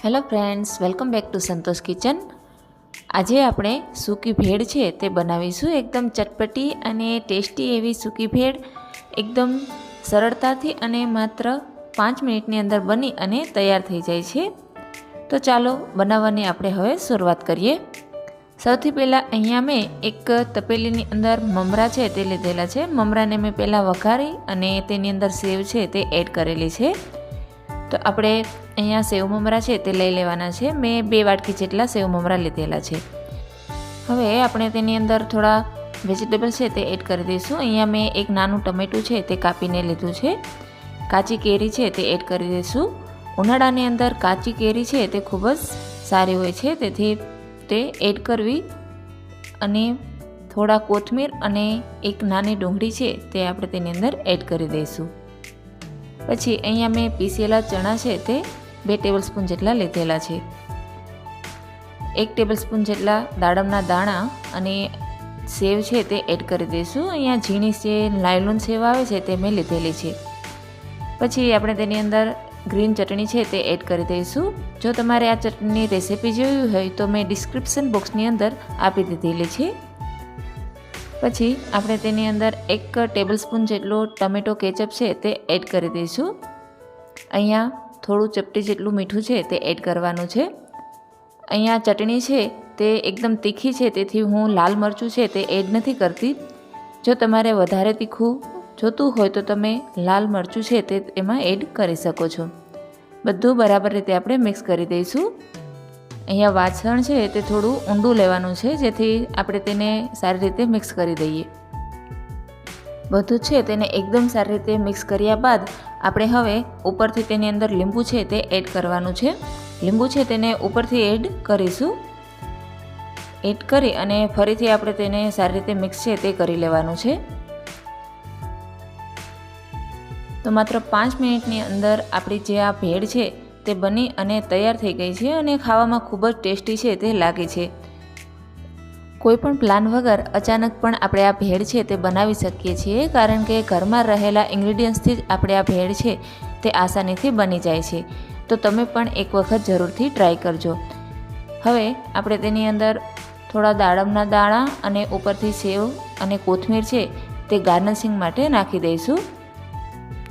Hello friends, welcome back to Santosh kitchen. આજે આપણે સૂકી ભેળ છે તે બનાવીશું। એકદમ ચટપટી અને ટેસ્ટી એવી સૂકી ભેળ એકદમ સરળતાથી અને માત્ર 5 મિનિટની અંદર બની અને તૈયાર થઈ જાય છે। તો ચાલો બનાવવાની આપણે હવે શરૂઆત કરીએ। સૌથી પહેલાં અહીંયા મેં એક તપેલીની અંદર મમરા છે તે લીધેલા છે। મમરાને મેં પહેલાં વઘારી અને તેની અંદર સેવ છે તે એડ કરેલી છે। તો આપણે અહીંયા સેવ મમરા છે તે લઈ લેવાના છે। મેં 2 વાટકી જેટલા સેવ મમરા લીધેલા છે। હવે આપણે તેની અંદર થોડા વેજીટેબલ છે તે એડ કરી દઈશું। અહીંયા મેં એક નાનું ટમેટું છે તે કાપીને લીધું છે। કાચી કેરી છે તે એડ કરી દઈશું। ઉનાળાની અંદર કાચી કેરી છે તે ખૂબ જ સારી હોય છે, તેથી તે એડ કરવી। અને થોડા કોથમીર અને એક નાની ડુંગળી છે તે આપણે તેની અંદર એડ કરી દઈશું। પછી અહીંયા મેં પીસેલા ચણા છે તે 2 ટેબલસ્પૂન જેટલા લીધેલા છે। 1 ટેબલસ્પૂન જેટલા દાડમના દાણા અને સેવ છે તે એડ કરી દઈશું। અહીંયા ઝીણી છે નાયલોન સેવ આવે છે તે મેં લીધેલી છે। પછી આપણે તેની અંદર ગ્રીન ચટણી છે તે એડ કરી દઈશું। જો તમારે આ ચટણીની રેસીપી જોવી હોય તો મેં ડિસ્ક્રિપ્શન બોક્સની અંદર આપી દીધેલી છે। પછી આપણે તેની અંદર 1 ટેબલસ્પૂન જેટલું ટમેટો કેચઅપ છે તે એડ કરી દઈશું। અહીંયા થોડું ચપટી જેટલું મીઠું છે તે એડ કરવાનું છે। અહીંયા ચટણી છે તે એકદમ તીખી છે, તેથી હું લાલ મરચું છે તે એડ નથી કરતી। જો તમારે વધારે તીખું જોતું હોય તો તમે લાલ મરચું છે તે એમાં એડ કરી શકો છો। બધું બરાબર રીતે આપણે મિક્સ કરી દઈશું। અહીંયા વાસણ છે તે થોડું ઊંડું લેવાનું છે, જેથી આપણે તેને સારી રીતે મિક્સ કરી દઈએ। બધું છે તેને એકદમ સારી રીતે મિક્સ કર્યા બાદ આપણે હવે ઉપરથી તેની અંદર લીંબુ છે તે એડ કરવાનું છે। લીંબુ છે તેને ઉપરથી એડ કરીશું। એડ કરી અને ફરીથી આપણે તેને સારી રીતે મિક્સ છે તે કરી લેવાનું છે। તો માત્ર 5 મિનિટની અંદર આપણી જે આ ભેળ છે તે બની અને તૈયાર થઈ ગઈ છે અને ખાવામાં ખૂબ જ ટેસ્ટી છે તે લાગે છે। કોઈ પણ પ્લાન વગર અચાનક પણ આપણે આ ભેળ છે તે બનાવી શકીએ છીએ, કારણ કે ઘરમાં રહેલા ઇન્ગ્રીડિયન્ટ્સથી જ આપણે આ ભેળ છે તે આસાનીથી બની જાય છે। તો તમે પણ એક વખત જરૂરથી ટ્રાય કરજો। હવે આપણે તેની અંદર થોડા દાડમના દાણા અને ઉપરથી સેવ અને કોથમીર છે તે ગાર્નિશિંગ માટે નાખી દઈશું।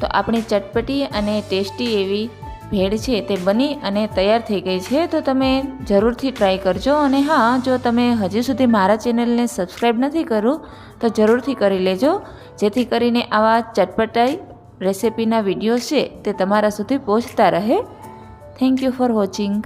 તો આપણી ચટપટી અને ટેસ્ટી એવી ભેળ છે તે બની અને તૈયાર થઈ ગઈ છે। તો તમે જરૂરથી ટ્રાય કરજો। અને હા, જો તમે હજી સુધી મારા ચેનલને સબસ્ક્રાઈબ નથી કર્યું તો જરૂરથી કરી લેજો, જેથી કરીને આવા ચટપટાઈ રેસિપીના વિડીયોઝ છે તે તમારા સુધી પહોંચતા રહે। Thank you for watching.